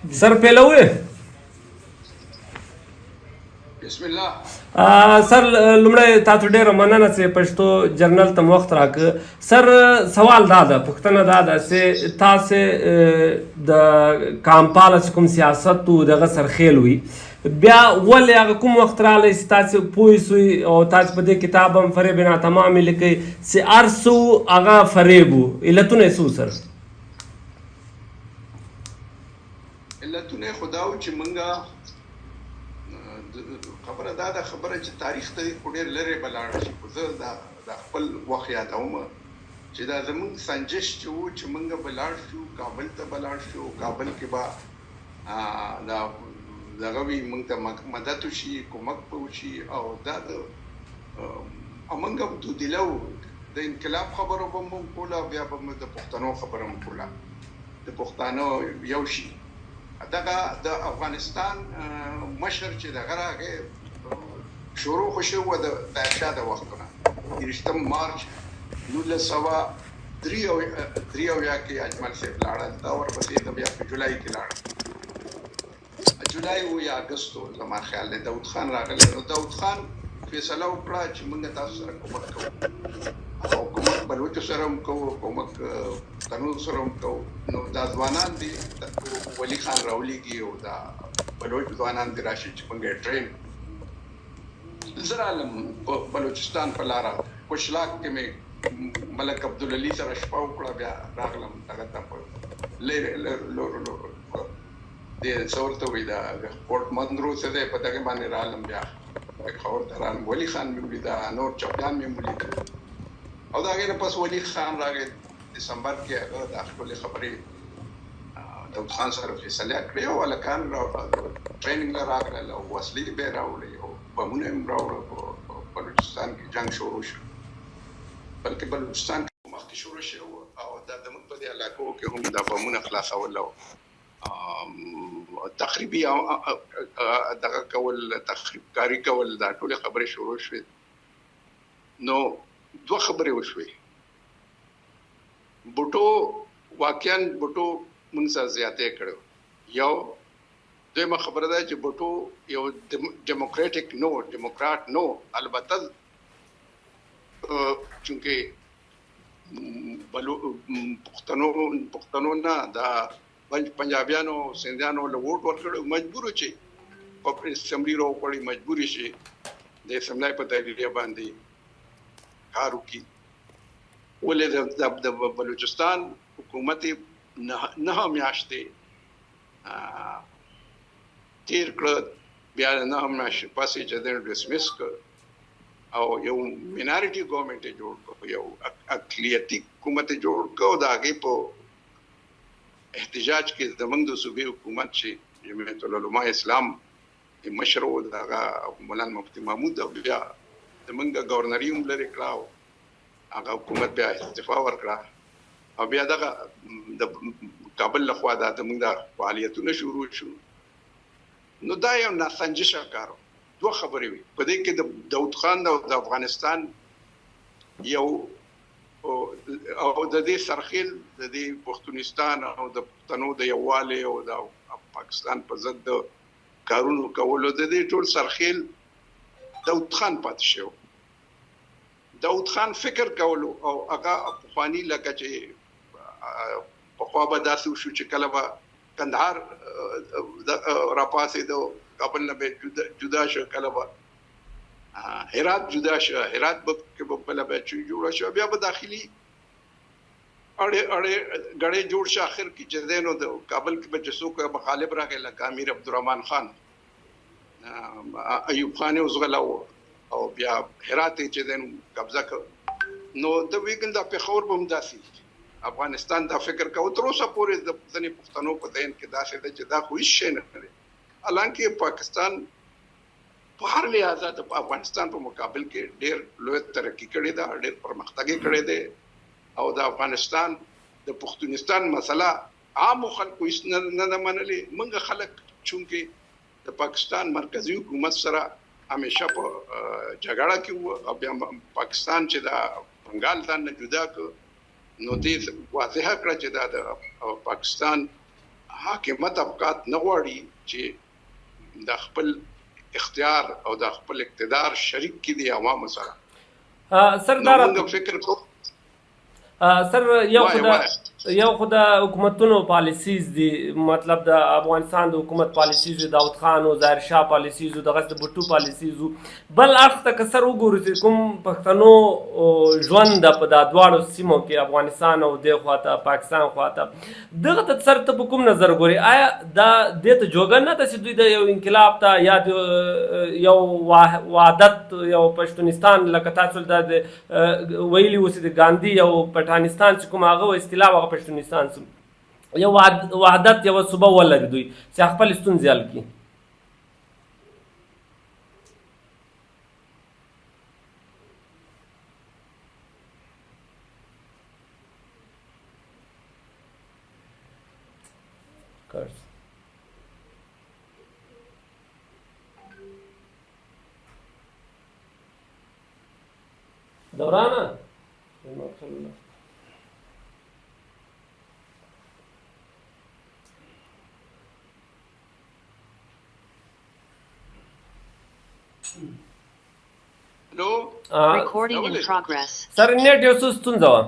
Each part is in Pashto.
سر پیلوي بسم الله. سر لومړی تاسو ډیره مننه چې پښتو جرنل ته وخت راکړ. سر سوال دا ده، پوښتنه دا ده چې تاسو د کامپاله کوم سیاست او دغه سرخیل وي، بیا ولې هغه کوم وخت راغلی چې تاسو پوه سوئ او تاسو په دې کتاب هم فریب ناتمام لیکئ چې هر څه هغه فریب و؟ علتونه یې څه سر؟ علتونه خدا و چې مونږه خبره دا ده، خبره چې تاریخ ته ډېر لرې بلاړ شي. خو زه د خپل وخت یادوم چې دا زمونږ سنجش چې و چې مونږ بلاړ شو کابل ته بلاړ شو. کابل کې به دا دغه وي مونږ ته مدد وشي، کومک به وشي. او دا د مونږ هم دودیله و، د انقلاب خبره به مونږ کوله، بیا به مونږ د پښتنو خبره هم کوله، د پښتانه یو شي. دغه د افغانستان مشر چې دغه راغی شروع خو شوه د ظاهرشاه د وختونه، 23 مارچ 1983 کې اجمل صاحب لاړل، دا ورپسې د بیا په جولای کې لاړل، جولای و یا اګست و زما خیال دی. داود خان راغلی، نو داود خان فیصله وکړه چې موږ تاسو سره کومک کوو، او کومک بلوچو سره هم کوو، کومک پښتنو سره هم کوو. نو دا ځوانان دي ولی خان راولیږي او دا بلوچ ځوانان دي راشي چې موږ ټرین. زه رالم په بلوچستان په لاره کوشلاک کې مې ملک عبدالعلي سره شپه وکړه، بیا راغلم دغه ته په لرې د څه ورته وایي دا پورټ مندرو څه دی، په دغې باندې رالم. بیا خور ته رالم، ولی خان مې ولیده، نور چوکیان مې ولیدل. او د هغې نه پس ولی خان راغی دسمبر کې، هغه د خپلې خبرې داود خان سره فیصله کړې او هلکان ټریننګ له راغلل او وسلې به یې راوړې او بمونه یې هم راوړه. په بلوچستان کې جنګ شروع شو، بلکې بلوچستان کې مخکې شروع شو او دا زموږ په دې علاقو کې هم دا بمونه خلاصول او تخریبي دغه کول، تخریب کاری کول، دا ټولې خبرې شروع شوې. نو دوه خبرې وشوې. بوټو واقعا بوټو موږ سره زیاتې کړو. یو دویمه خبره ده چې بوټو یو ډیموکراټیک نو، ډیموکرات نو، البته چونکې پښتنو نه دا پنجابیانو سندیانو له ووټ ورکړو، مجبور چې په اسمبلی راوړي، مجبور شي د اسمبلی په دایره باندې کار وکړي. ولې د بلوچستان حکومت نه میاشتې تیر کړ، بیا نه میاشتې پسې چې د ډسمس کړ او یو مینارټي ګورنمنټ جوړ کړ، یو اقلیتي حکومت جوړ کړ. او د هغې په احتجاج کې زموږ د صوبې حکومت چې جمعیت العلماء اسلام مشر و، د هغه مولانا مفتي محمود، او بیا زموږ ګورنري هم لرې کړه او هغه حکومت بیا استعفا ورکړه. او بیا دغه د کابل لخوا دا زموږ د فعالیتونه شروع شو. نو دا یو ناسنجشه کار و. دوه خبرې وي په دې کې، د داود خان او د افغانستان یو او د دې سرخیل، د دې پښتونستان او د پښتنو د یووالي او د پاکستان په ضد د کارونو کولو، د دې ټول سرخیل داود خان پاتې شو. داود خان فکر کولو او هغه پخواني لکه چې پخوا به داسې وشو چې کله به کندهار راپاسېده، کابل نه به جدا شو، کله به هرات جدا شو، هرات به بله بیچ جوړه شو، بیا به داخلي اړې ګړې جوړ شو. آخر کې چې دی نو د کابل کې به چې څوک مخالف راغی لکه امیر عبدالرحمن خان، ایوب خان یې وزغلاوه او بیا هرات یې چې دی نو قبضه کړ. نو د ویګن د پېښور به هم داسې افغانستان دا فکر کوو تر اوسه پورې د ځینې پښتنو په ذهن کې داسې ده چې دا خو هېڅ شی نه دی. حالانکه پاکستان په هر لحاظ د افغانستان په مقابل کې ډېر لوی ترقي کړې ده، ډېر پرمختګ یې کړی دی. او د افغانستان د پښتونستان مسله عامو خلکو هېڅ نه ده منلې. موږ خلک چونکې د پاکستان مرکزي حکومت سره همیشه په جګړه کې وو او بیا پاکستان چې دا بنګال ځان نه جدا کړ، نو دې واضحه کړه چې دا د پاکستان حاکمه طبقات نه غواړي چې د خپل اختیار او د خپل اقتدار شریک کړي د عوامو سره. سردار موږ فکر کوو سر یو خدا حکومتونو پالیسیز دي، مطلب د افغانستان د حکومت پالیسیز داود خان او ظاهر شاه پالیسیز د غس د بټو پالیسیز بل اړخ ته کسر وګورو چې کوم پښتنو ژوند په د دواړو سیمو کې افغانستان او د خواته پاکستان خواته دغه ته سر ته په کوم نظر ګوري؟ آیا دا د ته جوګه نه ده چې دوی د یو انقلاب ته یا یو وحدت یو پښتونستان لکه تاسو د ویلي اوسې د ګاندھی یو پټانستان چې کوم هغه اصطلاح هغه پښتونستان سم یو وحدت یو صوبه ولري دوی چې خپل ستونزې حل کړي؟ دورانه Recording in progress. سر نیټ یو څه ستونزه وه.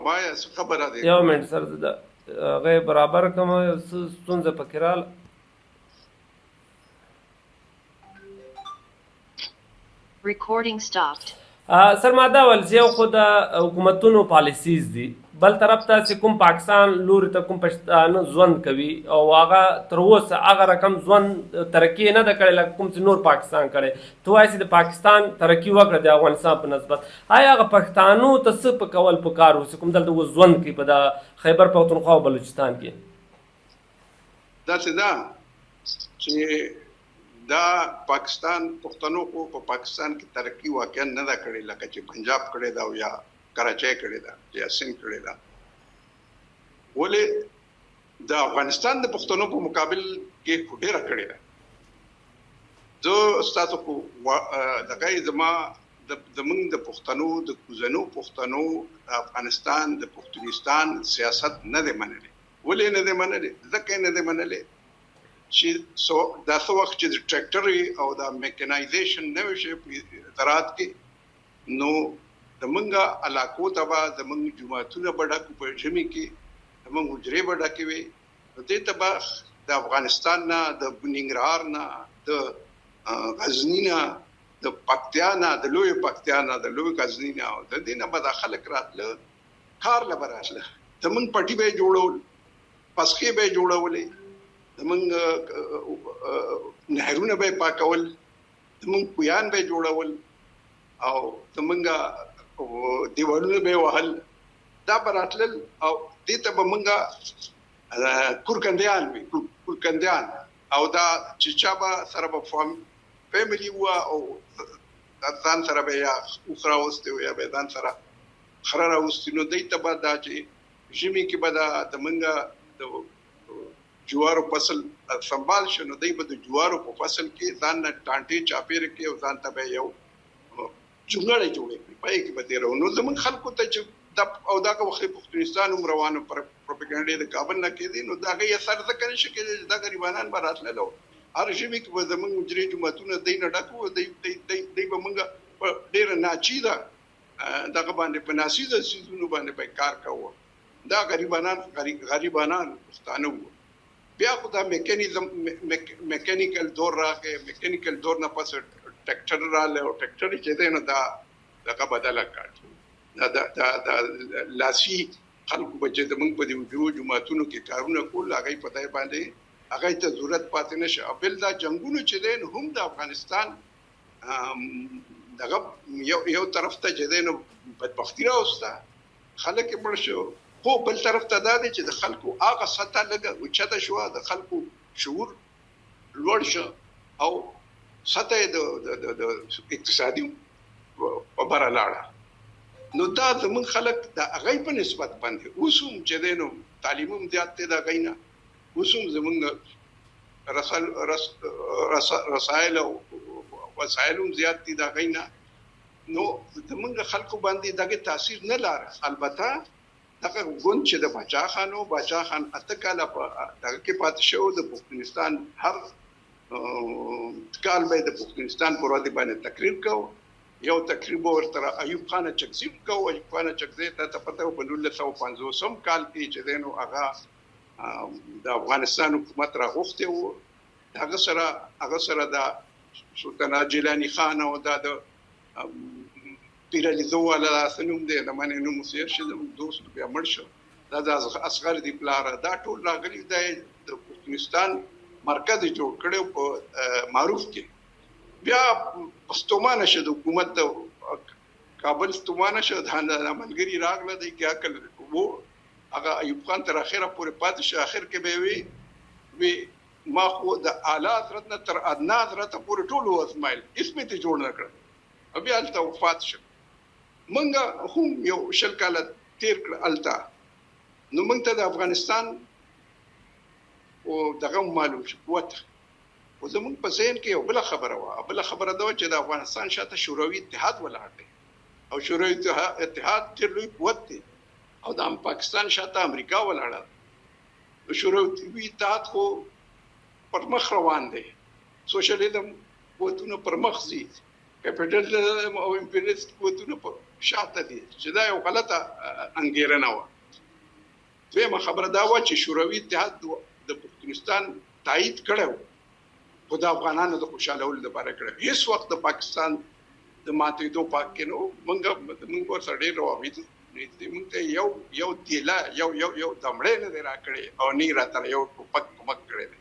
وایه څه خبره ده؟ یو منټ سر د هغه برابر کوم یو څه ستونزه پکې راغله. Recording stopped. سر ما دا ول چې یو خو د حکومتونو پالیسیز دي، بل طرف ته چې کوم پاکستان لوري ته کوم پښتانه ژوند کوي او هغه تر اوسه هغه رقم ژوند ترقي نه ده کړې لکه کوم چې نور پاکستان کړی. ته وایې چې د پاکستان ترقي وکړه د افغانستان په نسبت، آیا هغه پښتانو ته څه په کول پکار و چې کوم دلته اوس ژوند کوي په د خیبر پښتونخوا او بلوچستان کې؟ داسې ده چې دا پاکستان پښتنو کو په پاکستان کې ترقی واقعا نه دا کړې لکه چې پنجاب کړې دا او یا کراچۍ کړې دا یا سند کړې دا. ولې د افغانستان د پښتنو په مقابل کې ډېره کړې ده. زه ستاسو کو دغه زما زمونږ د پښتنو د کوزنو پښتنو د افغانستان د پښتونستان سیاست نه دی منلې. ولې نه دی منلې؟ ځکه نه دی منلې چې دا څو وخت چې د ټریکټر او د میکانایزیشن نه وشي په زراعت کې، نو د منګه علاقو ته به زمونږ جوماتونه به ډک په ژمي کې زمونږ حجرې به ډکې وي. نو دې ته به د افغانستان نه د ننګرهار نه د غزني نه د پکتیا نه د لوی پکتیا نه د لوی غزني نه او د دې نه به دا خلک راتله کار له به راتله. زمونږ پټي به یې جوړول، پسخې به یې جوړولې، زمونږ نهرونه به یې پاکول، زمونږ کویان به یې جوړول او زمونږ دیوالونه به یې وهل. دا به راتلل او دې ته به مونږه کورکندیان وي، کورکندیان او دا چې چا به سره به فیملی وه او ځان سره به یا اوښ راوستې وو یا به ځان سره خره راوستي. نو دوی ته به دا چې ژمي کې به دا زمونږ د جوارو فصل سنبال شو، نو دوی به د جوارو په فصل کې ځان نه ټانټې چاپېره کې او ځان ته به یو چونګړی جوړې کړي، په یې کې به تېروو. نو زمونږ خلکو ته چې او دا وخت پښتونستان هم روانو پروپاګانډې د کابل نه کېدې، نو د هغې اثر ځکه نه شي کېدی. دا غریبانان به راتلل او هر ژمي کې به زمونږ حجرې جوماتونه دوی نه ډک وو. دوی به مونږ په ډېره ناچیزه دغه باندې په ناچیزه څیزونو باندې به کار کوو. دا غریبانان پښتانه وو. بیا خو دا میکانیکل دور راغی، میکانیکل دور نه پس ټریکټر راغلی او ټریکټر چې دی نو دا دغه بدله کړ. دا لاسي خلکو به چې زمونږ په دې حجرو جوماتونو کې کارونه کول، هغوی په ځای باندې هغوی ته ضرورت پاتې نه شي. او بل دا جنګونو چې دی نو هم د افغانستان دغه یو طرف ته چې دی نو بدبختي راوسته، خلک یې مړ شو. خو بل طرف ته دا دی چې د خلکو هغه سطح لږه اوچته شوه، د خلکو شعور لوړ شو او سطح د اقتصادي په بره لاړه. نو دا زمونږ خلک د هغوی په نسبت باندې اوس هم چې دی نو تعلیم هم زیات دی د هغوی نه، اوس هم زمونږ رسایل او وسایل هم زیات دي د هغوی نه. نو زمونږ خلکو باندې دغه تاثیر نه لاره. البته دغه ګوند چې د باچا خان اته کاله په دغه کې پاتې شو د پښتونستان هر کال به د پښتونستان پر وړاندې باندې تقریر کو یو تقریبا ورته ایوب خان چکزی کو ایوب خان چکزی ته پته په 1950 کال کې چې دینو هغه د افغانستان حکومت راغوښته وو هغه سره د سلطان جیلانی خان او د پیر علي زو ولا سنوم دې د منې نو مسیر شه دوست بیا مړ شو دا د اصغر دی پلار دا ټول راغلي د پښتونستان مرکز جوړ کړو په معروف کې بیا پښتومانه شه د حکومت کابل ستومانه شه د ملګری راغله د کیا کل وو هغه ایوب خان تر اخره پورې پاتې شه اخر کې به وی ما خو د اعلی حضرت نه تر ادنا حضرت پورې ټول اسماعیل اسمه ته جوړ نکړ بیا الته وفات شو منګه هم یو شل کاله تیر کړ الته نو موږ ته د افغانستان او دغه معلوم شو قوت او زموږ په ذهن کې یو بل خبره ده چې د افغانستان شاته شوروي اتحاد ولاړ دی او شوروي اتحاد ډېر لوی قوت دی او د پاکستان شاته امریکا ولاړه شوروي اتحاد خو پر مخ روان دی سوشلیزم قوتونه پر مخ ځي کیپټالیزم او امپریالیست قوتونه په شاته دي چې دا یو غلطه انګیرنه و دویمه خبره دا و چې شوروي اتحاد د پښتونستان تایید کړو خو د افغانانو د خوشالولو لپاره کړو هیڅ وخت د پاکستان د ماتېدو پاک کې نو موږ ورسره ډېر روابط موږ ته یو دیلا یو دمړې نه راکړي او نه راته یو ټوپک کړی دی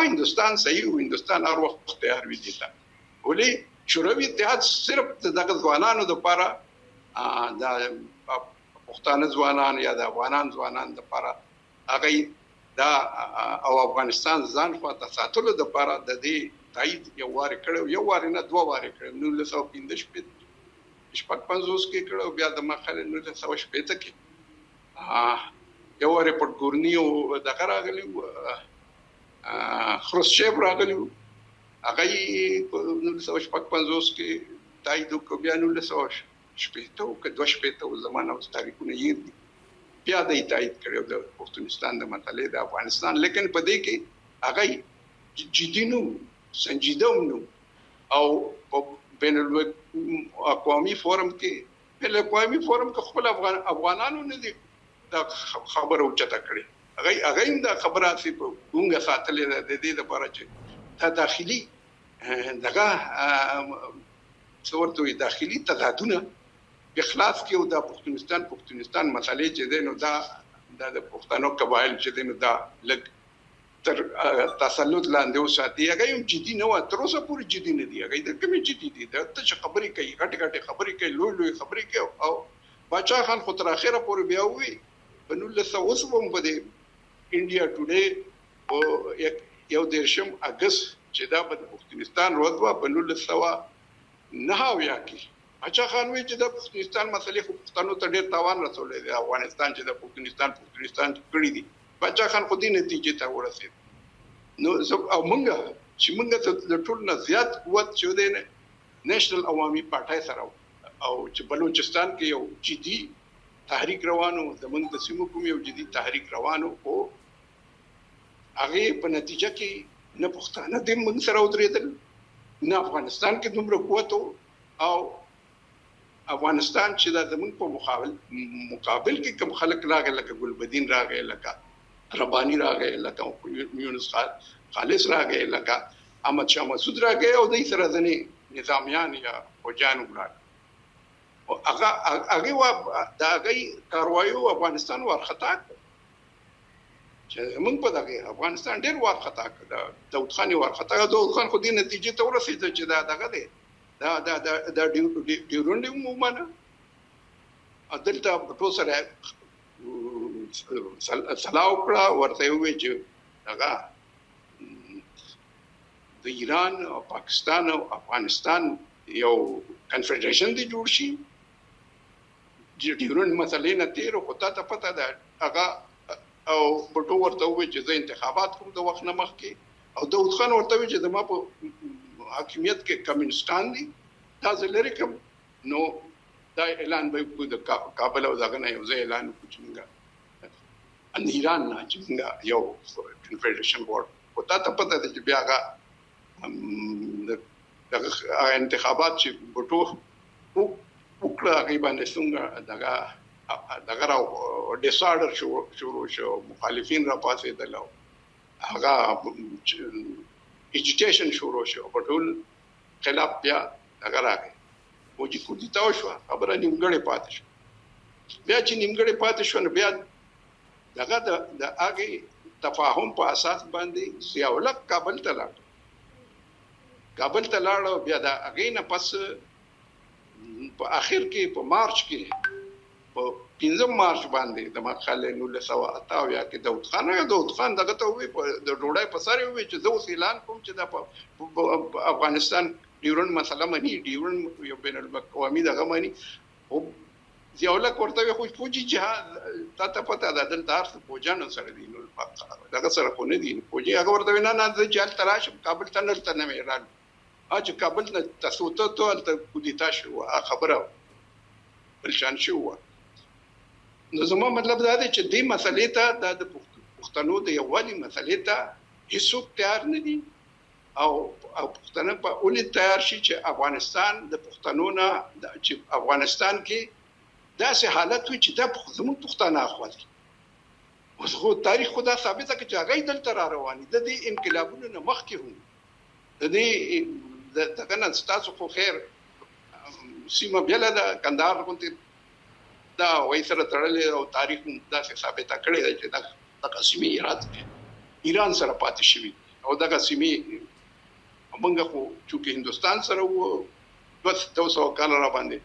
هندوستان صحیح و هندوستان هر وخت تیار وي دي ولې شوروي اتحاد صرف دغه ځوانانو لپاره د پښتانه ځوانان یا د افغان ځوانان لپاره هغه دا او افغانستان ځان خواته ساتلو لپاره د دې تایید یو واره نه دوه واره کړو 1915 کې کړو بیا د مخاله 1915 کې یو واره په ګورنیو دغه راغلی خروشچیف راغلی هغه په 1955 کې تایید وکړ بیا 1915 زمانه او تاریخونه یې بیا د تایید کړو د پښتونستان د مسلې د افغانستان لیکن په دې کې هغه جدينو سنجیدونو او په بین الاقوامي فورم کې خپل افغانانو نه دي دا خبره اوچته کړې هغه دا خبره چې په څنګه ساتلې د دې لپاره چې داخلي دغه څورته داخلي تضادونه اخلاص کې او د پښتونستان مسلې چې دینو دا د پښتنو قبایل چې دینو دا لګ تر تسلط لاندې وساتي هغه یو جدي نه و تر اوسه پورې جدي نه دی هغه د کومې جدي دي د ته خبرې کوي غټ خبرې کوي لوی خبرې کوي او باچا خان خو تر اخره پورې بیا وی په 1900 باندې انډیا ټوډے او یو دیرشم اگست چې دا په پښتونستان روز وا په 1909 کې باچا خان وی چې د پښتونستان مسلې خو پښتنو ته ډېر تاوان رسولې دی افغانستان چې د پښتونستان کړی دی باچا خان خو دې نتیجې ته ورسېد نو او موږ د ټول نه زیات قوت چې د نېشنل عوامي پارټای سره او چې بلوچستان کې یو جدي تحریک روانو زمونږ د سیمو کوم یو جدي تحریک روانو او هغه په نتیجه کې نه پښتانه د موږ سره ودرېدل نه افغانستان کې دومره قوت او افغانستان چې د زمونږ په مقابل کې کوم خلک راغی لکه ګلبدین راغی لکه ربانی راغی لکه یونس خالص راغی لکه احمد شاه مسعود راغی او د سره ځنې نظامیان یا فوجان وګړي او هغه دغه کاروایو افغانستان ورخطا چې موږ په دغه افغانستان ډېر ورخطا د داود خان ورخطا داود خان خو دې نتیجې ته ورسېد چې دغه دی دا ډیورنډ مومنه عدالت په سره سلاو کړه ورته وی چې هغه د ایران او پاکستان او افغانستان یو کنفدریشن دی جوړ شي ډیورنډ مسلې نه تیر خو ته پته ده هغه او بټو ورته وی چې زه انتخابات کوم د وخت نه مخکې او داود خان ورته وی چې زما په حاکمیت کې کمیونستان دي دا زلری کوم نو دا اعلان به وکړو د کابل او دغه نه یو ځای اعلان وکړو چې موږ ان ایران نه چې موږ یو کنفدریشن بورډ او تا ته پته ده چې بیا هغه انتخابات چې بټو وکړه هغې باندې څنګه دغه راو ډیسارډر شروع شو مخالفین را پاڅېدل او هغه اجیټیشن شروع شو په ټول خلاف بیا هغه راغی او چې کودتا وشوه خبره نیمګړې پاتې شوه بیا چې نیمګړې پاتې شوه نو بیا دغه د هغې تفاهم په اساس باندې ضیاءالحق کابل ته لاړ بیا د هغې نه پس په آخر کې په مارچ کې په 15 مارچ باندې د مخاله 1988 کې داود خان دغه ته وی د ډوډۍ په سر وی چې زه اوس اعلان کوم چې د افغانستان ډیورن مسله مني ډیورن یو بین الاقوامي دغه مني او ضیاءالحق ورته خو فوجي جهاد ته پته ده دلته هر څه فوجانو سره دي نو دغه سره خو نه دي فوجي هغه ورته نه زه جال تراشم کابل ته نه اعلان چې کابل نه تاسو ته کودتا شو خبره پریشان شو نو زما مطلب دا دی چې دې مسلې ته د پښتنو د یووالي مسلې ته هیڅوک تیار نه دي او پښتانه په اولې تیار شي چې افغانستان د پښتنو نه چې افغانستان کې داسې حالت وي چې دا زموږ پښتانه اخوالي اوس خو تاریخ خدا ثابته کړي چې هغه دلته را رواني د دې انقلابونو نه مخکې هم د دې دغه نه ستاسو خو خیر سیمه بله ده کندهار غوندې دا وایي سره تړلې او تاریخ داسې ثابته کړې ده چې دغه سیمې ایران سره پاتې شوي او دغه سیمې موږ خو چونکې هندوستان سره وو 200 کاله را باندې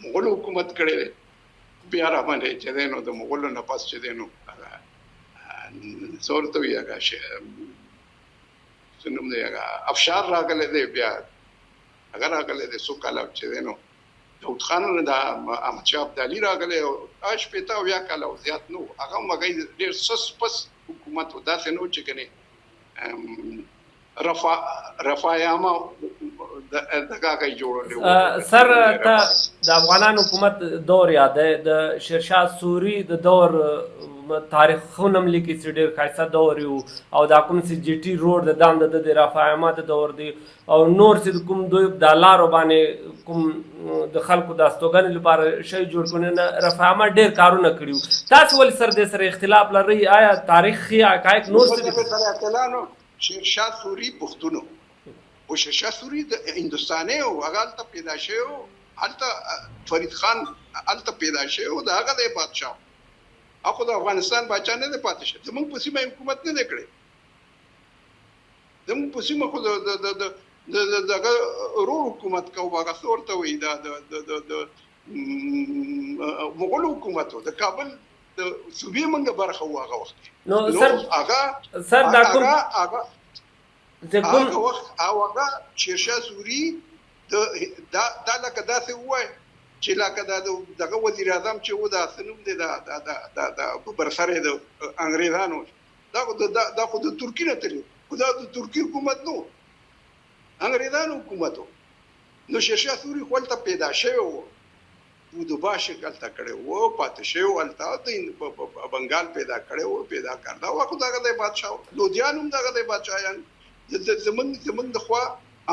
مغول حکومت کړی دی بیا را باندې چې دی نو د مغولو نه پس چې دی نو څه ورته وایي هغه څه نوم دی هغه افشار راغلی دی بیا هغه راغلی دی څو کاله چې دی نو داود خان د احمدشاه ابدالي راغلی او 80 کاله او زیات نو هغه هم هغه ډېر سس پس حکومت و داسې نو چې کني رفایاما دغه کوي جوړول سر ته د افغانان حکومت دور یاد د شیرشاه سوري د دور تاریخونه لیکي چې ډېر ښایسته دور یو او دا کوم چې جی ټي روډ د دام د رفایاما د دور دی او نور چې کوم دوی د لارو باندې کوم د خلکو د استوګنې لپاره شی جوړ کړي نه رفایاما ډېر کارونه کړي تاسو ولې سر دې سره اختلاف لري آیا تاریخي حقایق نور څه دي شیرشاه سوري پښتونو او شیرشاه سوري د هندوستاني او هغه ته پیدا شوی هلته فرید خان هلته پیدا شوی دا هغه د بادشاه اخو د افغانستان بادشاه نه دی پاتې شوی زموږ په سیمه حکومت نه دی کړی زموږ په سیمه خو دغه رو حکومت کوو هغه څه ورته وایي د مغول حکومت د کابل د صوبې منګه برخه و هغه وخت نو سر دا کوم هغه شیرشاه سوري دا لکه داسې ووایي چې لکه دغه وزیر اعظم چې و دا سنوم دی د برسره د انګریزانو دا خو د ترکي نه تللی خو دا د ترکي حکومت نو انګریزانو حکومت نو شیرشاه سوري خو هلته پیدا شوی و بودوبا شکل تا کړی و پاتې شوی هلته بنګال پیدا کړی و پیدا کړدا و خو دغه د بادشاه لودیان هم دغه د بادشاهیان زمونږ د خوا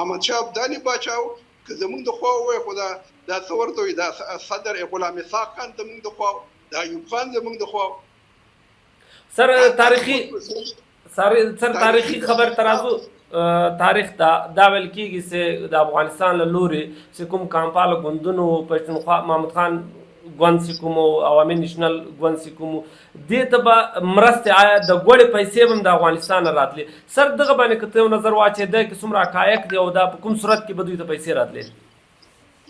احمدشاه ابدالي بادشاه که زمونږ د خوا ووایي خو دا څه ورته وایي دا صدر غلام اسحاق خان زمونږ د خوا دا ایوب خان زمونږ د خوا سر تاریخي خبر ترازو تاریخ دا ویل کېږي چې د افغانستان له لوري چې کوم کامپاله ګوندونو پښتونخوا محمود خان ګوند چې کوم عوامي نیشنل ګوند چې کوم دې ته به مرستې آیا د ګوړې پیسې به هم د افغانستان راتلې سر دغه باندې که ته یو نظر واچېده کې څومره حقایق دي او دا په کوم صورت کې به دوی ته پیسې راتلې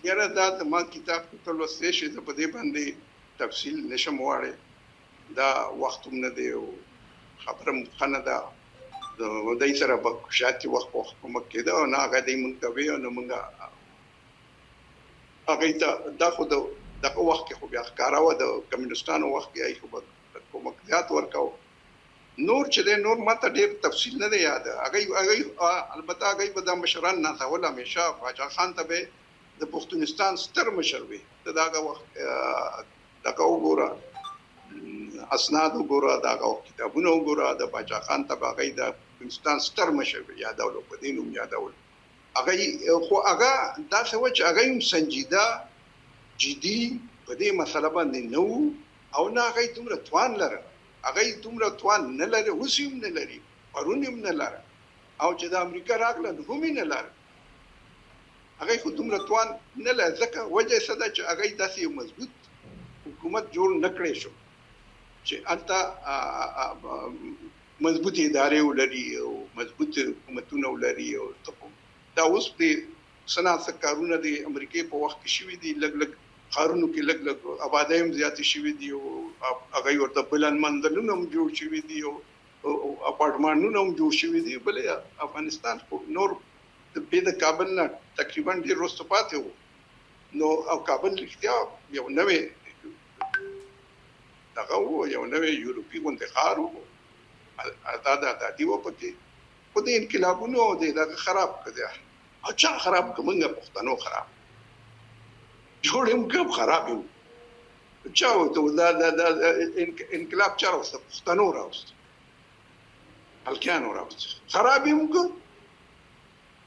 یاره دا زما کتاب ته لوستی شي زه په دې باندې تفصیل نشم وواړی دا وخت هم نه دی او خبره هم ښه نه ده د دوی سره به شاتې وخت په وخت کومک کېده او نه هغه دوی مونږ ته وی او نه مونږ هغوی ته دا خو دغه وخت کې خو بیا ښکاره وه د کمیونستانو وخت کې هغوی خو به کومک زیات ورکوو نور چې دی نور ما ته ډېر تفصیل نه دی یاد هغوی البته هغوی به دا مشران نازول همیشه باچا خان ته به د پښتونستان ستر مشر وي دغه وخت دغه وګوره اسناد وګوره دغه کتابونه وګوره د باچا خان تباغي د پښتونستان ستر مشر یادول په دینوم یادول هغه خو هغه دا څه و چې هغه هم سنجیده جدي په دې مسله باندې نو او نه هغه دومره توان لره هغه دومره توان نه لري اوس هم نه لري پرون هم نه لره او چې د امریکا راغله هم نه لره هغه خو دومره توان نه لري ځکه وجه صدا چې هغه داسې مضبوط حکومت جوړ نکړي شو چې انته مضبوط ادارې ولري او مضبوط حکومتونه ولري او دا اوس په صنعت کارونه د امریکای په وخت کې شوې دي لګ لګ خارونو کې لګ لګ آبادی هم زیات شوې دي او هغه ورته بلند منزلونه هم جوړ شوې دي او اپارټمانونه هم جوړ شوې دي بلې افغانستان نور د کابل نه تقریبا ډیر وروسته پاتې وو نو او کابل اختیار یو نوې دغه یو نوې یورپی غونډه خارو دا دیو پکې په دې انقلابونو دغه خراب کړی اچھا خراب کومه پښتنو خراب جوړم کوم خراب یو چاو ته دا انقلاب چاروسته پښتنو راوست الکانو راوست خراب یو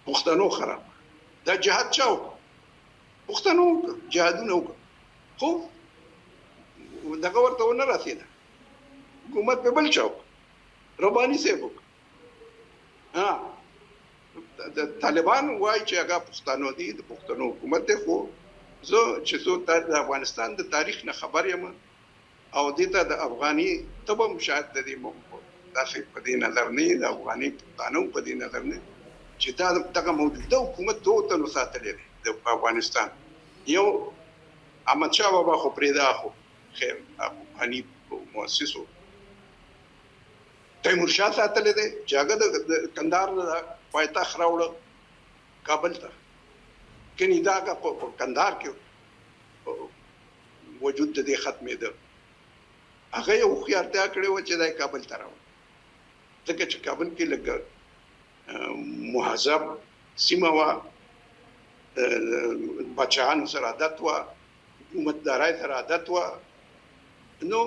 پښتنو خراب دا جهاد چاو پښتنو جهادونه خو دغه ورته ونه رسیده حکومت په بل چاو رباني سیبو د طالبان وای چې هغه پښتنو دي د پښتنو حکومت دی خو زه چې د افغانستان د تاریخ نه خبر یم او دته د افغاني تبم شاید د دې داسې په دې نظر نه د افغاني پښتنو په دې نظر نه چې دا دغه موجوده حکومت دوه تنو ساتلې د افغانستان یو احمد شاه بابا خو پرېدا خو خیر افغاني مؤسسو تیمور شاه ساتلې دی چې هغه د کندهار پایتخت راوړ کابل ته کني دا په کندهار کې وجود د دې ختمې ده هغه یو خیارتیا کړی و چې د کابل ته راوړ ځکه چې کابل کې لګ مهذب سیمه وا بچان سره عادت وا حکومتدارای سره عادت وا نو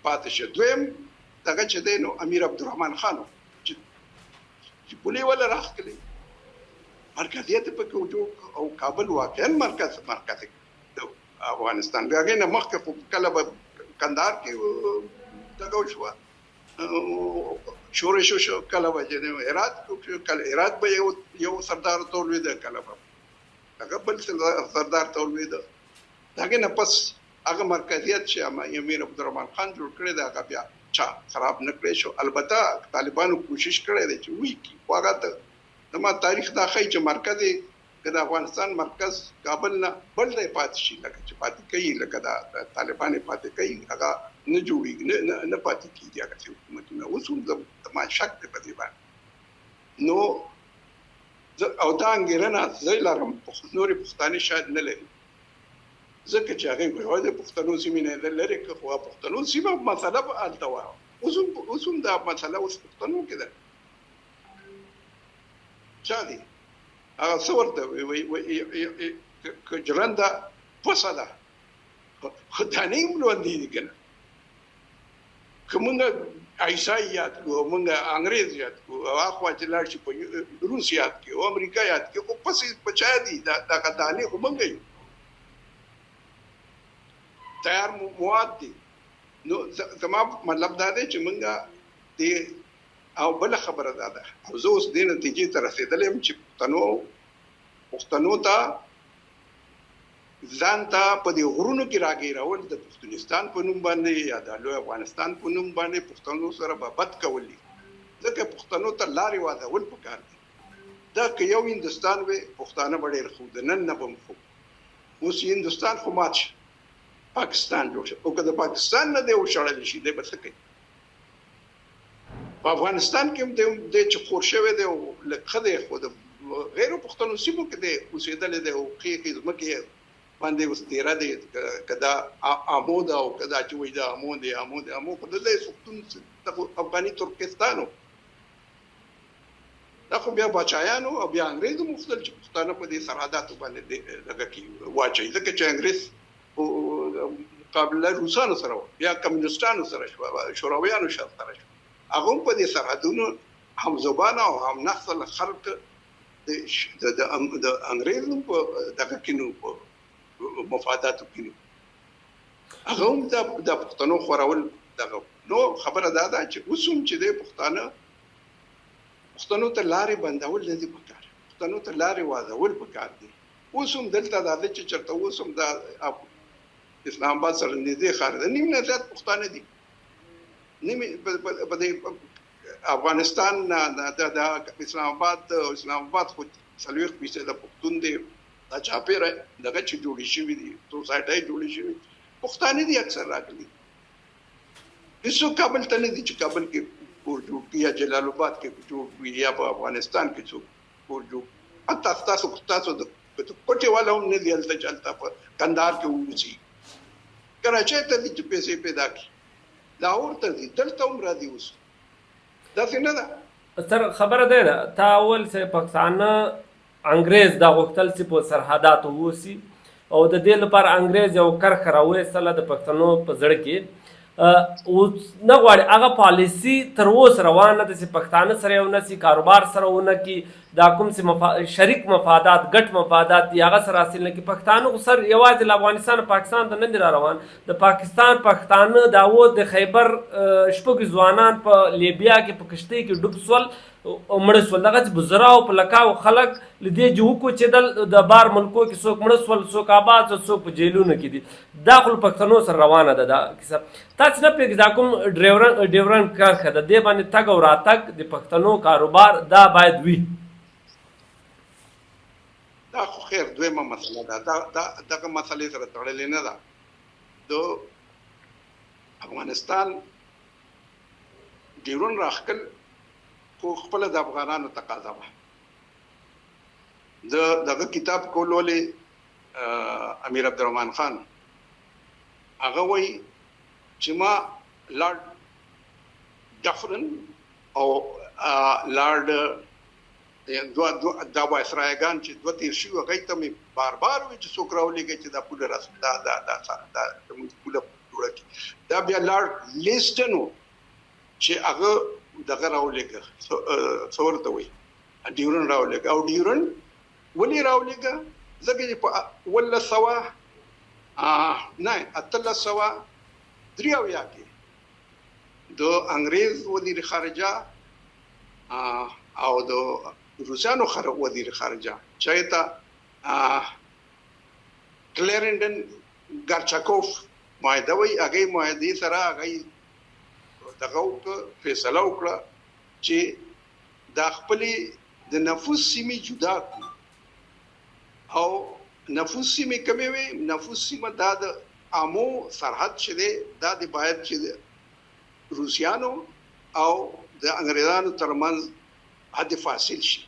پاتې شو دویم دغه چې دینو امیر عبدالرحمن خان چې بولې ولا راخلي مرکزیت په کې وجود او کابل واقعا مرکز د افغانستان هغه نه مخکې کله به کندهار کې دغه شو شورش شو کله به هرات کله هرات به یو سردار تولوي ده کله به هغه بل سردار تولوي ده هغه نه پس هغه مرکزیت چې امیر عبدالرحمن خان جوړ کړی دا هغه بیا چا خراب نکړي شو البته طالبانو کوشش کړی دی چې وی کی واغه ته ما تاریخ دا خی چې مرکز د افغانستان مرکز کابل نه بل دی پاتې شي لکه چې پاتې کوي لکه دا طالبان پاتې کوي هغه نه جوړي نه پاتې کیږي هغه حکومتونه اوس هم ما شک په دې باندې نو او دا انګرنه زې لرم نورې پښتانه شاید نه لري ځکه چې هغه په واده پښتنو سیمه نه لري که خو پښتنو سیمه مسله په التوا اوس هم دا مسله اوس پښتنو کې ده چالي هغه څورته وي کجرنده فصله خدانه ملوندې دي کنه کومه عیسایات کو موږ انګريزیات کو اخوا چې لاړ شي په روسیات کې او امریکایات کې او پسې بچا دي دا قطانه خو موږ تیار مواد دي نو زما مطلب دا دی چې موږ دې او بل خبره ده او زه اوس دې نتیجې ته رسیدلم چې پښتنو ته ځان ته په دې غرونو کې راګیرول د پښتونستان په نوم باندې یا د لوی افغانستان په نوم باندې پښتنو سره بد کولی ځکه پښتنو ته لارې واده پکار دي دا که یو هندستان وي پښتانه ډېر خو د نن نه بم خو اوس هندستان خو مات پاکستان جوړ شو او که د پاکستان نه دی وشړل شي د بس کوي په افغانستان کې د چې خورشوي دی لکه د خود غیر پښتنو سیمو کې دی اوسېدل دی او کې ځمکه باندې اوس تیرا دی کدا آمود او کدا چې وای دا آمود په دې سختون افغاني ترکستانو دا خو بیا بچایانو او بیا انګريزو مختل چې پښتانه په دې سرحداتو باندې دغه کې واچي ځکه چې انګريز مقابله روسانو سره بیا کمونستانو سره شو شورویانو سره شو هغه په دې سرحدونو هم زبانه او هم نسل خلق د انګريزو په دغه کې نو په مفاداتو کې هغه هم د پښتنو خورول دغه نو خبره دا ده چې اوسم چې د پښتنو ته لارې بندول نه دي پکار پښتنو ته لارې واځول پکار دي اوسم دلته دا چې چرته اوسم دا اسلام آباد سره نږدې ښار دی نیم نه زیات پښتانه دي نیم په افغانستان د اسلام آباد خو 40% د پښتون دي دا چاپیره دغه چې جوړی شوی دي سوسایټي جوړی شوی پښتانه دي اکثر راغلي هیڅ کابل ته نه دي چې کابل کې کور جوړ کړي یا جلال آباد کې جوړ کړي یا په افغانستان کې څوک کور جوړ حتی تاسو د پټي والا هم نه دی هلته چلتا په کندهار کې وځي کراچۍ ته دي چې پیسې پیدا کړي لاهور ته دي دلته هم راځي اوس داسې نه ده سر خبره ده تا اول سه پښتانه انګريز دا غوښتل چې په سرحداتو ووسي او د دې لپاره انګريز یو کرخه راوېستله د پښتنو په زړه کې اوس نه غواړي هغه پالیسي تر اوسه روانه ده چې پښتانه سره یو نسي کاروبار سره ونه کړي دا کوم چې شریک مفادات ګټ مفادات دي هغه سره حاصل نه کړي پښتانه سر یوازې له افغانستان پاکستان ته نه دي را روان د پاکستان پښتانه دا و د خیبر شپږ ځوانان په لیبیا کې په کشتۍ کې ډوب سول مړه سول دغه بزراو په لکاو خلک لدې جوکو چې د بار ملکو کې څوک مړه سول څوک آباد څوک په جیلونو کې دي دا خپل پښتنو سره روانه ده دا کیسه تاسو نه پېږئ دا کوم ډیورن کرښه ده دې باندې تګ او راتګ د پښتنو کاروبار دا باید وي دا خو خیر دویمه مسله ده دغه مسلې سره تړلې نه ده د افغانستان ډیورن راخکل خو خپل د افغانانو تقاضا وه دغه کتاب کولولې امیر عبدالرحمن خان هغه وایي چې ما لارډ ډفرن او لارډ دا وایسرایګان چې دوه تیر شوي هغوی ته مې بار بار وایي چې څوک راولېږئ چې دا پوله دا پوله جوړه کړي دا بیا لارډ لیسټن و چې هغه دغه راولېږه څه ورته وایي ډیورن راولېږه او ډیورن ولې راولېږه ځکه چې په 1883 کې د انګريز وزیر خارجه او د روسانو وزیر خارجه چایته کلرندن ګارچاکوف معاهده وایي هغه معاهدې سره هغه دغه فیصله وکړه چې د خپل د نفوس سیمې جدا کړي او نفوس سیمې کومې وي نفوس سیمه دا د امو سرحد چې دی دا د باید چې روسیانو او د انګریزانو ترمنځ حد فاصل شي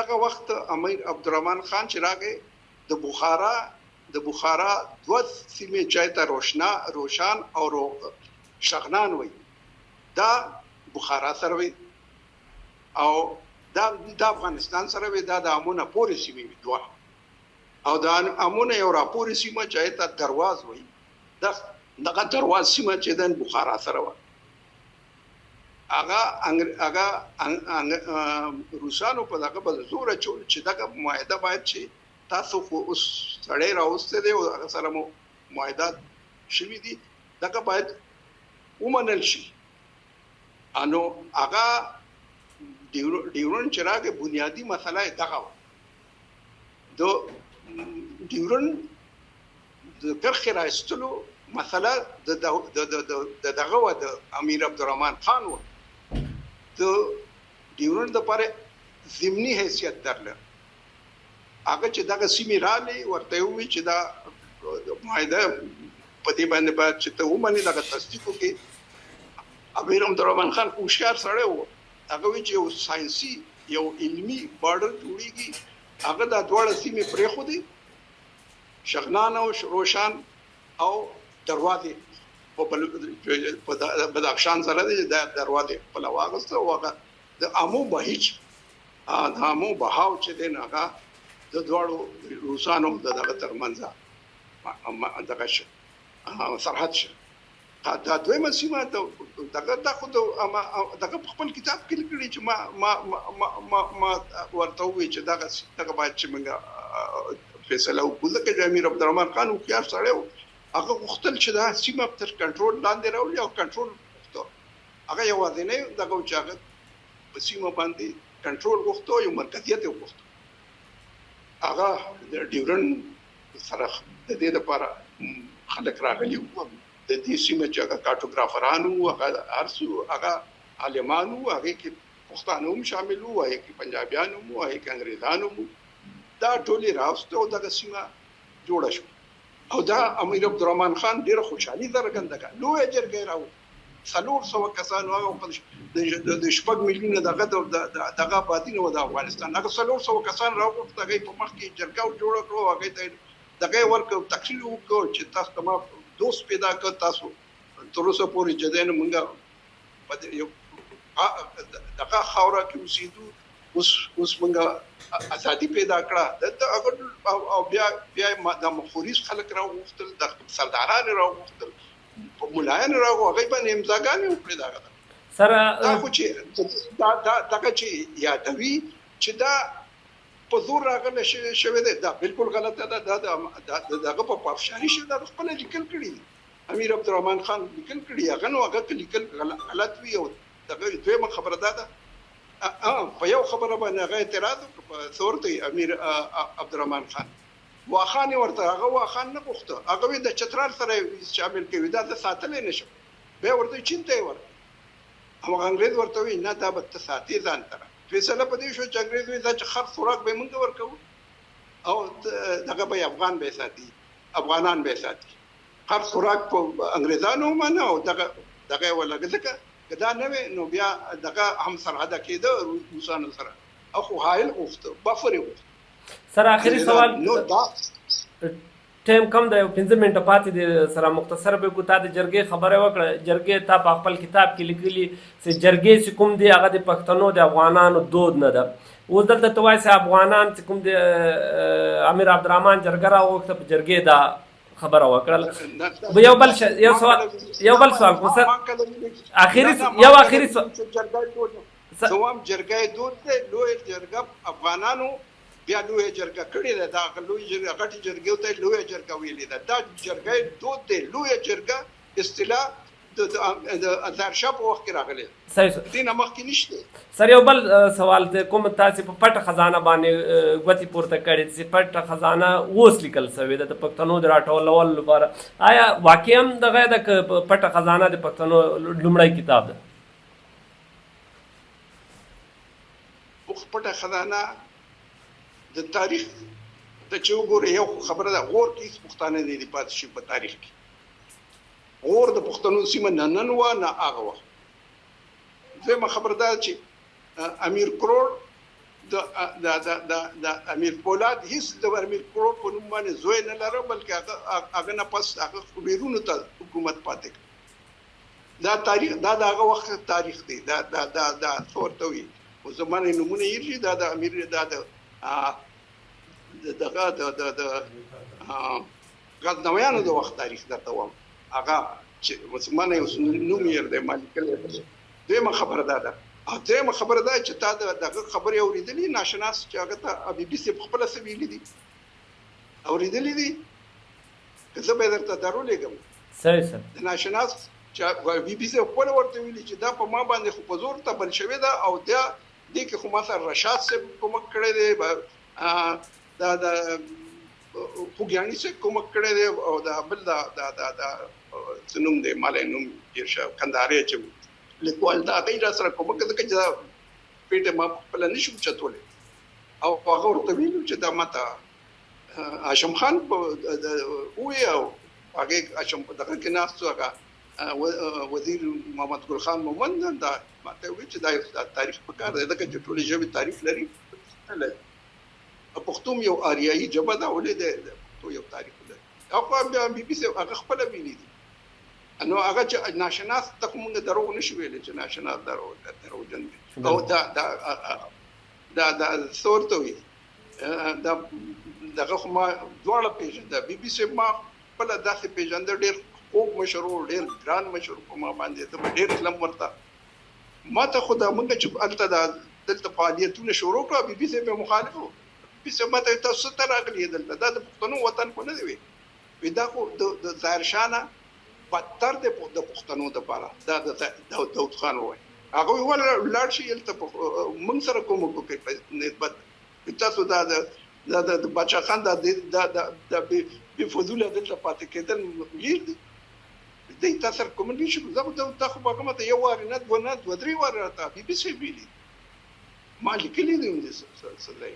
دغه وخت امیر عبدالرحمن خان چې راغی د بخارا دوه سیمې چایته روشان او شغنان وي دا بخارا سره وي او دا افغانستان سره وي دا د امونه پورې سیمې وي دوه او د امونه یو را پورې سیمه چې ته درواز وي دغه درواز سیمه چې د بخارا سره وي هغه روسانو په دغه بل زور چې دغه معاهده باید چې تاسو خو اوس سړی راوسته دی او هغه سره مو معاهدات شوي دي دغه باید ومنل شي انو هغه ډیورن چې راغی بنیادی مسله دغه د ډیورن د کرخې راایستلو مسله د دغه د امیر عبدالرحمن خان و د ډیورن لپاره ضمني حیثیت درلود هغه چې دغه سیمې رالې ورته ووایي چې دا معاهده په دې باندې باید چې ته ومنې دغه تصدیق وکړي امیر عبدالرحمن خان هوښیار سړی و هغه وایي چې یو ساینسي یو علمي بارډر جوړیږي هغه دا دواړه سیمې پرېښودې شغنان او روشان او دروازې په بدخشان سره د دروازې خپله واغسته او هغه د امو بهیج د امو بهاو چې دی نه هغه د دواړو روسانو دغه ترمنځ دغه سرحد شه دا دویمه سیمه دغه خو دغه خپل کتاب کې لیکلي چې ما ورته وی چې دغه باید چې موږ فیصله وکړو چې امیر عبدالرحمن خان هوښیار سړی و هغه غوښتل چې دا سیمه تر کنټرول لاندې راولي او کنټرول غوښته هغه یوازینی دغه و چې هغه په سیمه باندې کنټرول غوښته یو مرکزیت یې غوښته هغه د ډیورنډ سره د دې لپاره خلک راغلي وو د دې سیمه چې هغه کارټوګرافرانو هغه ارسو هغه عالمانو هغه کې پښتانه هم شامل وو هغه کې پنجابیان هم وو هغه کې انګریزان هم دا ټولې راوسته او دغه سیمه جوړه شو او دا امیر عبدالرحمن خان ډیره خوشحالي څرګنده کړه لوی جرګه راو 400 کسانو هغه د شپږ میلیونه دغه آبادی نه د افغانستان هغه 400 کسان راوغوښته هغه په مخ کې جرګه جوړه کړو هغه ته دغه ورکو تقریر وکړو چې تاسو ما دوست پیدا کړ تاسو تر اوسه پورې جدين مونږه په یو دغه خاوره کې اوسېدو اوس مونږه ازادي پیدا کړه او بیا د مخوريس خلک راوغوښتل د سرداران راوغوښتل په مولایان راوغوښتل هغه باندې امضاګانې وکړې دا سره دا خو چې دغه چې یادوي چې دا په زور راغله شوی دی دا بالکل غلطه ده دغه په پافشاري شو دا خپل لیکل کړي امیر عبدالرحمن خان لیکل کړي هغه نو هغه لیکل غلط وی او دغه دویمه خبره ده په یو خبره باندې هغه اعتراض په صورت امیر عبدالرحمن خان واخان ورته هغه واخان نه غوښته هغه د چترال سره شامل کړي دا ساتلې نشو به ورته چینته ورته هغه انګريز ورته وی نه دا به ساتي ځان تر فیصله پدې شو چې انګريز وی چې خر خوراک به مونږ ورکو او دغه به افغان به ساتي افغانان به ساتي خر خوراک په انګريزانو باندې او دغه ولګه کدا نه نو بیا دغه هم سرحد کېده روسانو سره او خو حایل غوښته بفر غوښته سره اخري سوال نو دا ټایم کم دی 15 منټه پاتې دي سره مختصر به کو تا د جرګې خبره وکړه جرګې تا په خپل کتاب کې لیکلي چې جرګې چې کوم دی هغه د پښتنو د افغانانو دود نه ده اوس دلته ته وایي چې افغانان چې کوم د امیر عبدالرحمن جرګه راوغوښته په جرګې دا خبره وکړه یو بل سوال کوم سر اخري سوام جرګې دود دی لوی جرګه افغانانو بیا لوی جرګه کړې ده دا لوی جرګه غټي جرګه ته لوی جرګه ویلې ده دا جرګه دود دی لوی جرګه اصطلاح د ازارشاه په وخت کې راغلی صحیح دین مخکې نشته سر یو بل سوال ته کوم تاسو په پټه خزانه باندې غوتی پورته کړی چې پټه خزانه اوس لیکل شوی ده د پښتنو د راټولولو لپاره آیا واقعا دغه د پټه خزانه د پښتنو لومړی کتاب ده پټه خزانه د تاریخ ته چې وګورئ یو خبره ده غور کې پښتانه دي پاتې شي په تاریخ کې غور د پښتنو سیمه نن و نه هغه وخت زما خبره ده چې امیر کروړ د امیر پولاد هیڅ د امیر کروړ په نوم باندې زوی نه لري بلکې هغه نه پس هغه بیرونو ته حکومت پاتې دا تاریخ دا هغه وخت تاریخ دی دا څورته وي او زمانه نمونه یې دا د امیر دغه د غزنویانو د وخت تاریخ درته وایم هغه چې مسلمانه یو نوم یې د مالک دغه خبره ده دغه خبره ده چې تا دغه خبرې اوریدلې ناشناس چې هغه ته بي بي سي خپل سویلې دي اوریدلې دي که زه به درته درولېږم صحیح سر ناشناس چې بي بي سي خپل ورته ویلي چې دا په ما باندې خو په زور تبل شوی ده او دا دې کې خو ما سره رشاد صاحب کومک کړی دی دا پوګیانی صاحب کومک کړی دی او دا بل دا سنوم دی مالای نوم ارشا کنداري چې لیکوال دا غیر سره کومک کوي چې پیټه ما خپل نشم چتولې او هغه ورته ویلو چې دا ماته هاشم خان وی او هغه هاشم دغه کې ناستو هغه وزیر محمد ګل خان مومند دا ماته وی چې دا تاریخ په کار دی دغه ټولې ژبې تاریخ لري پښتون یو آریایي ژبه ده ولې ده یو تاریخ ده او بیا بي بي سي هغه خپل ویلي دي نو هغه چې ناشناس ته موږ دروغ نشو ویلی چې ناشناس دروغجن دي او دا صورت وي دا دغه خو ما دواړه پېژنده بي بي سي ما خپله داسې پېژنده ډېر خوږ مشر و ډېر ګران مشر په ما باندې ته ډېر علم ورته ما ته خو دا موږ چې هلته دلته فعالیتونه شروع کړه بي بي سي به مخالف و بي سي ما ته تاسو ته راغلي دلته دا د پښتنو وطن خو نه دی وي دا خو د ظاهر شاه نه بدتر دی د پښتنو دپاره دا د داود خان ووایي هغه ویل لاړ شي هلته موږ سره کوم وکړي نسبت تاسو دا د باچا خان دا بې فضوله دلته پاتې کېدل غیر دی دی تاسو سره کوم نشي زه دا خو به کومه یو وارې نه دوه نه دوه درې وارې راته بي بي سي ویلي ما لیکلي دي همدې څه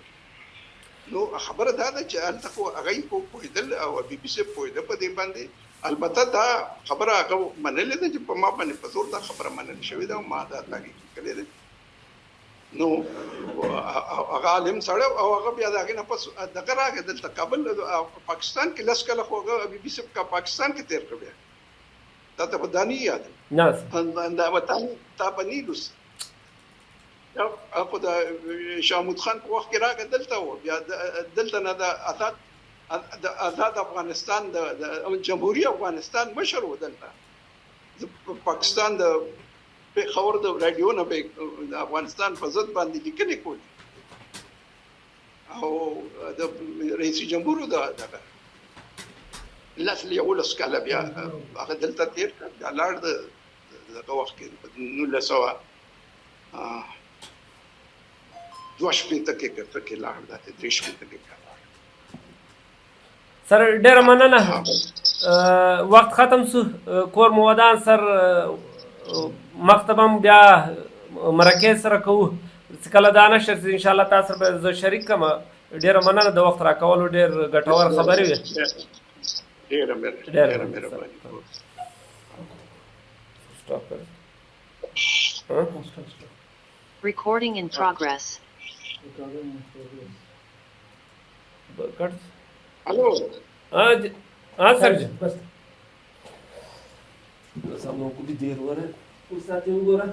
نو خبره دا ده چې هلته خو هغه یې پوهېدل او بي بي سي پوهېده په دې باندې البته دا خبره هغه منلې ده چې په ما باندې په زور دا خبره منل شوې ده ما دا تحقیق کړی دی نو هغه عالم سړی او هغه بیا د هغې نه پس دغه راغی دلته کابل پاکستان کې لس کاله خو هغه بي بي سي پاکستان کې تېر کړ بیا تا ته خو دا نه یاد دا به نه لوس خو د شاه محمود خان په وخت کې راغی دلته و بیا دلته نه د آزاد افغانستان د جمهوریت افغانستان مشر و دلته پاکستان د پېښور د راډیو نه د افغانستان په ضد باندې لیکنې کولې او د رئیس جمهور دغه یولس کاله بیا هغه دلته تېر کړ بیا لاړ دغه وخت کې 1962 کې لاړ دا 63 کې سر ډېره مننه وخت ختم شو کور مو ودان سر مکتبم بیا مرکې سره کوو چې کله دا نشر ان شاء الله تاسو به زه شریک کړم ډېره مننه د وخت راکولو ډېر ګټور خبرې وې ډېره مهرباني Recording in progress. Hello हाँ सर जी बस हम लोगों को भी देर हो रहा है उस साथ ही हो रहा है